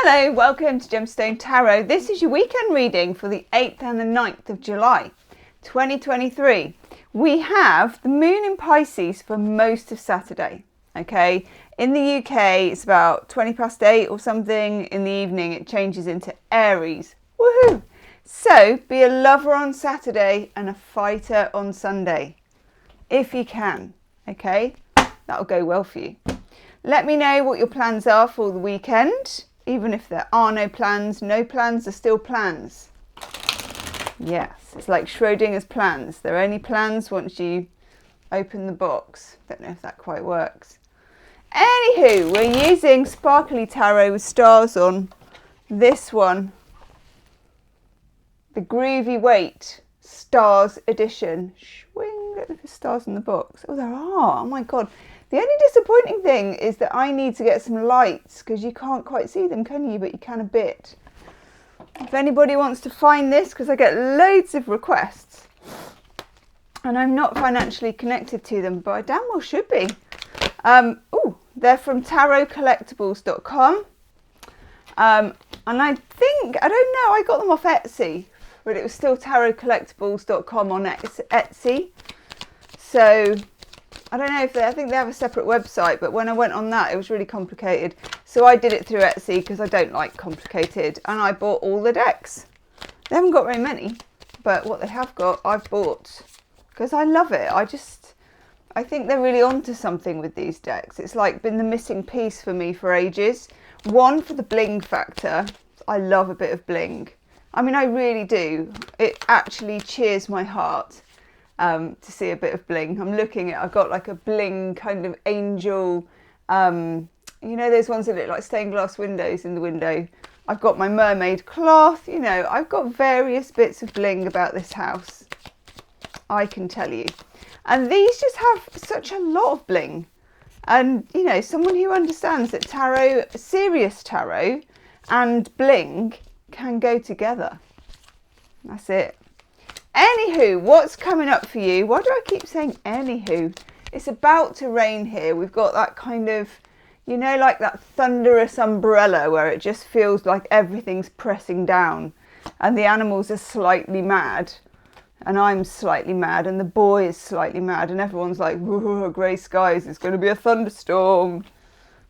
Hello, welcome to Gemstone Tarot. This is your weekend reading for the 8th and the 9th of July 2023. We have the moon in Pisces for most of Saturday. Okay, in the UK it's about 20 past 8 or something. In the evening it changes into Aries. Woohoo! So be a lover on Saturday and a fighter on Sunday if you can. Okay, that'll go well for you. Let me know what your plans are for the weekend. Even if there are no plans are still plans. Yes, it's like Schrodinger's plans. They're only plans once you open the box. Don't know if that quite works. Anywho, we're using Sparkly Tarot with stars on. This one, the Groovy Weight Stars Edition. Swing, don't know if there's stars in the box. Oh, there are. Oh my God. The only disappointing thing is that I need to get some lights because you can't quite see them, can you? But you can a bit. If anybody wants to find this, because I get loads of requests and I'm not financially connected to them, but I damn well should be. They're from tarotcollectibles.com. And I think, I don't know, I got them off Etsy, but it was still tarotcollectibles.com on Etsy. So I don't know if I think they have a separate website, but when I went on that, it was really complicated. So I did it through Etsy because I don't like complicated, and I bought all the decks. They haven't got very many, but what they have got, I've bought because I love it. I think they're really onto something with these decks. It's like been the missing piece for me for ages. One, for the bling factor. I love a bit of bling. I mean, I really do. It actually cheers my heart. To see a bit of bling. I've got like a bling kind of angel, you know those ones that look like stained glass windows in the window. I've got my mermaid cloth, you know, I've got various bits of bling about this house, I can tell you. And these just have such a lot of bling. And, you know, someone who understands that tarot, serious tarot and bling can go together. That's it. Anywho, what's coming up for you? Why do I keep saying anywho? It's about to rain here. We've got that kind of, you know, like that thunderous umbrella where it just feels like everything's pressing down and the animals are slightly mad and I'm slightly mad and the boy is slightly mad and everyone's like, whoa, grey skies, it's going to be a thunderstorm.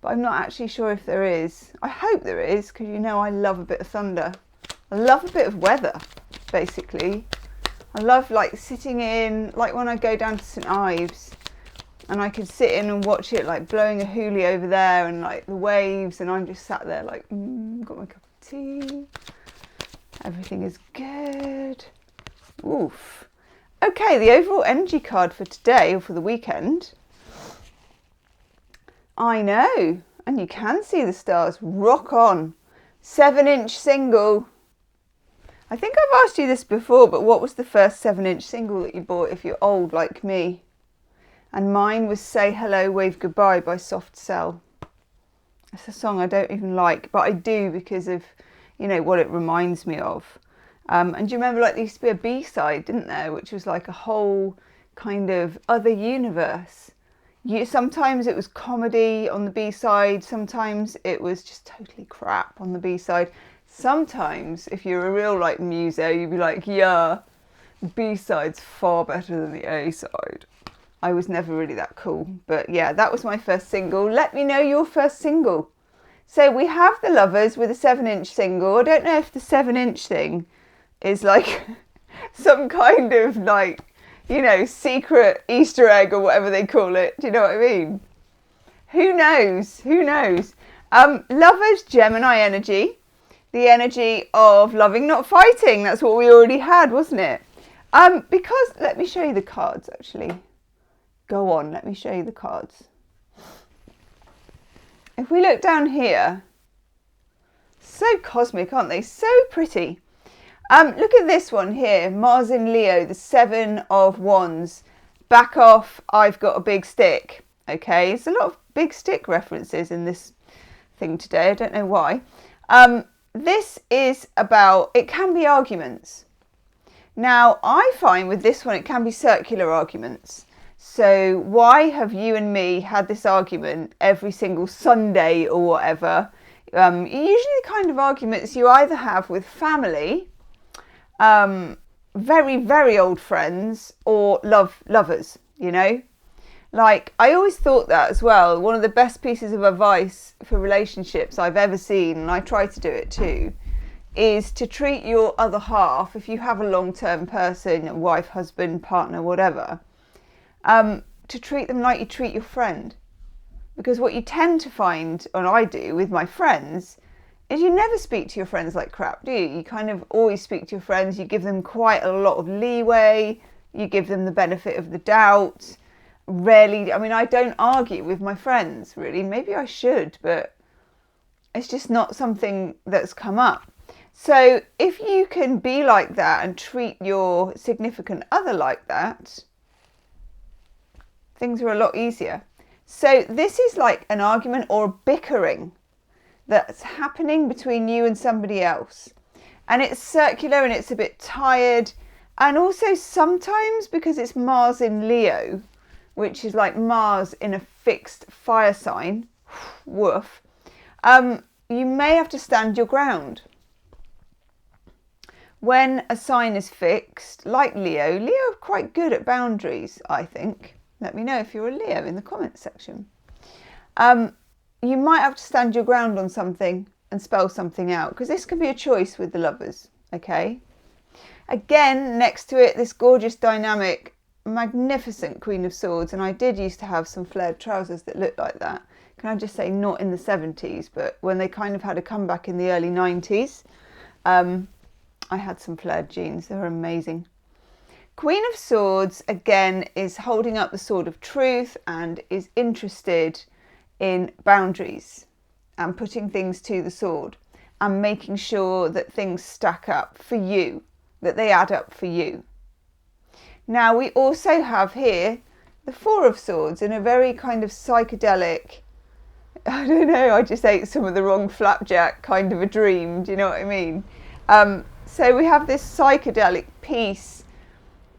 But I'm not actually sure if there is. I hope there is, because you know I love a bit of thunder. I love a bit of weather, basically. I love like sitting in, like when I go down to St Ives and I can sit in and watch it like blowing a hoolie over there and like the waves, and I'm just sat there like, got my cup of tea. Everything is good. Oof. Okay, the overall energy card for today or for the weekend. I know, and you can see the stars. Rock on. 7-inch single. I think I've asked you this before, but what was the first 7-inch single that you bought if you're old like me? And mine was Say Hello, Wave Goodbye by Soft Cell. It's a song I don't even like, but I do because of, you know, what it reminds me of. And do you remember, like, there used to be a B-side, didn't there? Which was like a whole kind of other universe. Sometimes it was comedy on the B-side. Sometimes it was just totally crap on the B-side. Sometimes, if you're a real like muso, you'd be like, yeah, B-side's far better than the A-side. I was never really that cool. But yeah, that was my first single. Let me know your first single. So we have the Lovers with a 7-inch single. I don't know if the 7-inch thing is like some kind of like, you know, secret Easter egg or whatever they call it. Do you know what I mean? Who knows? Who knows? Lovers, Gemini energy. The energy of loving, not fighting. That's what we already had, wasn't it? Because, let me show you the cards, actually. Go on, let me show you the cards. If we look down here, so cosmic, aren't they? So pretty. Look at this one here, Mars in Leo, the 7 of Wands. Back off, I've got a big stick. Okay, there's a lot of big stick references in this thing today. I don't know why. This is about, it can be arguments. Now, I find with this one, it can be circular arguments. So why have you and me had this argument every single Sunday or whatever Usually the kind of arguments you either have with family, very, very old friends, or lovers, you know. Like, I always thought that as well. One of the best pieces of advice for relationships I've ever seen, and I try to do it too, is to treat your other half, if you have a long-term person, a wife, husband, partner, whatever, to treat them like you treat your friend. Because what you tend to find, and I do with my friends, is you never speak to your friends like crap, do you? You kind of always speak to your friends, you give them quite a lot of leeway, you give them the benefit of the doubt. Rarely, I mean, I don't argue with my friends, really. Maybe I should, but it's just not something that's come up. So if you can be like that and treat your significant other like that, things are a lot easier. So this is like an argument or a bickering that's happening between you and somebody else. And it's circular and it's a bit tired. And also sometimes, because it's Mars in Leo, which is like Mars in a fixed fire sign, woof, you may have to stand your ground. When a sign is fixed, like Leo are quite good at boundaries, I think. Let me know if you're a Leo in the comments section. You might have to stand your ground on something and spell something out, because this can be a choice with the lovers, okay? Again, next to it, this gorgeous, dynamic, magnificent Queen of Swords, and I did used to have some flared trousers that looked like that. Can I just say, not in the 70s, but when they kind of had a comeback in the early 90s, I had some flared jeans. They were amazing. Queen of Swords, again, is holding up the sword of truth and is interested in boundaries and putting things to the sword and making sure that things stack up for you, that they add up for you. Now, we also have here the Four of Swords in a very kind of psychedelic, I don't know, I just ate some of the wrong flapjack kind of a dream. Do you know what I mean? So we have this psychedelic piece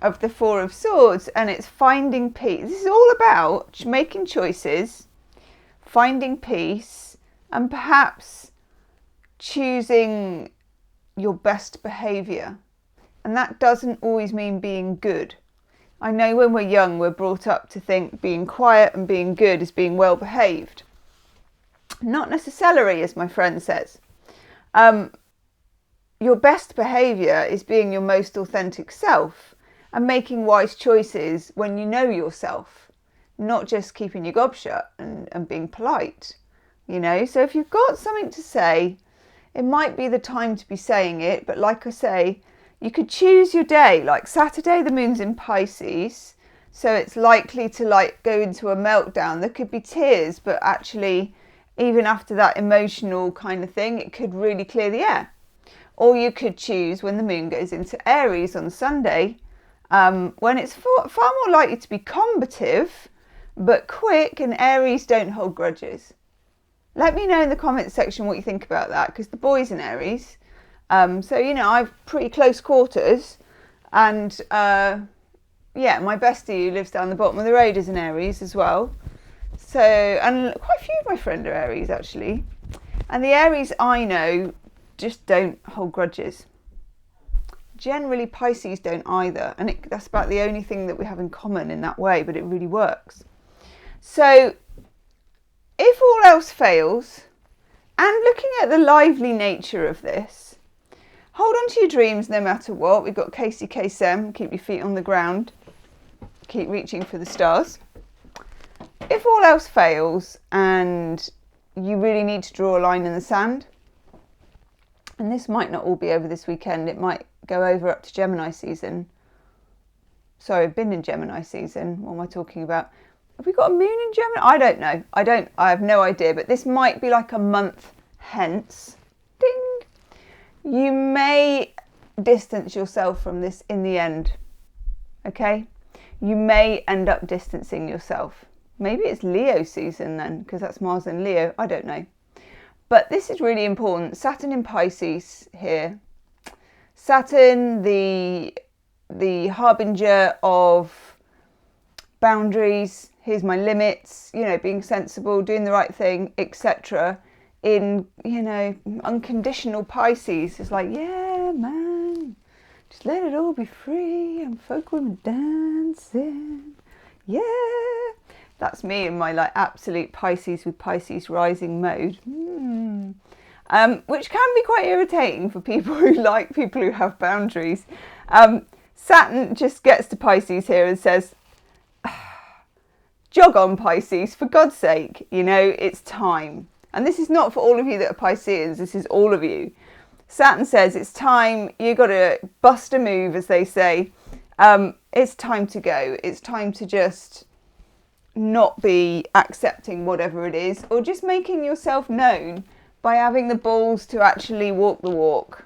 of the Four of Swords, and it's finding peace. This is all about making choices, finding peace, and perhaps choosing your best behaviour. And that doesn't always mean being good. I know when we're young, we're brought up to think being quiet and being good is being well behaved. Not necessarily, as my friend says. Your best behaviour is being your most authentic self and making wise choices when you know yourself, not just keeping your gob shut and being polite, you know. So if you've got something to say, it might be the time to be saying it, but like I say, you could choose your day. Like Saturday, the moon's in Pisces, so it's likely to like go into a meltdown. There could be tears, but actually, even after that emotional kind of thing, it could really clear the air. Or you could choose when the moon goes into Aries on Sunday, when it's far more likely to be combative, but quick, and Aries don't hold grudges. Let me know in the comments section what you think about that, because the boy's in Aries. So, you know, I've pretty close quarters, and yeah, my bestie who lives down the bottom of the road is in Aries as well. So, and quite a few of my friends are Aries actually. And the Aries I know just don't hold grudges. Generally Pisces don't either, and that's about the only thing that we have in common in that way, but it really works. So, if all else fails, and looking at the lively nature of this, hold on to your dreams no matter what. We've got Casey Kasem, keep your feet on the ground, keep reaching for the stars. If all else fails and you really need to draw a line in the sand, and this might not all be over this weekend, it might go over up to Gemini season. Sorry, I've been in Gemini season. What am I talking about? Have we got a moon in Gemini? I don't know. I have no idea, but this might be like a month hence. Ding! You may distance yourself from this in the end, okay? You may end up distancing yourself. Maybe it's Leo season then, because that's Mars in Leo. I don't know. But this is really important. Saturn in Pisces here. Saturn, the harbinger of boundaries. Here's my limits, you know, being sensible, doing the right thing, etc. in, you know, unconditional Pisces. It's like, yeah, man, just let it all be free and folk women dancing. Yeah. That's me in my like absolute Pisces with Pisces rising mode. Which can be quite irritating for people who like people who have boundaries. Saturn just gets to Pisces here and says, jog on Pisces, for God's sake, you know, it's time. And this is not for all of you that are Pisceans, this is all of you. Saturn says it's time, you got to bust a move, as they say. It's time to go. It's time to just not be accepting whatever it is, or just making yourself known by having the balls to actually walk the walk.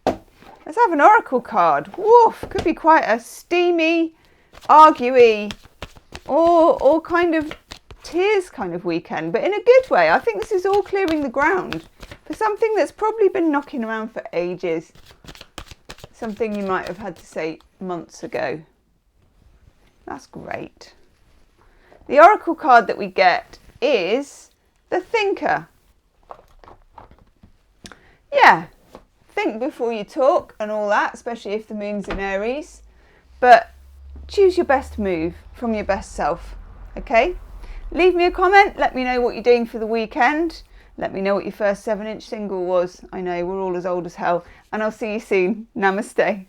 Let's have an oracle card. Woof, could be quite a steamy, arguey, or kind of tears kind of weekend, but in a good way. I think this is all clearing the ground for something that's probably been knocking around for ages. Something you might have had to say months ago. That's great. The oracle card that we get is the Thinker. Yeah, think before you talk and all that, especially if the moon's in Aries. But choose your best move from your best self, okay? Leave me a comment, let me know what you're doing for the weekend. Let me know what your first 7-inch single was. I know, we're all as old as hell. And I'll see you soon. Namaste.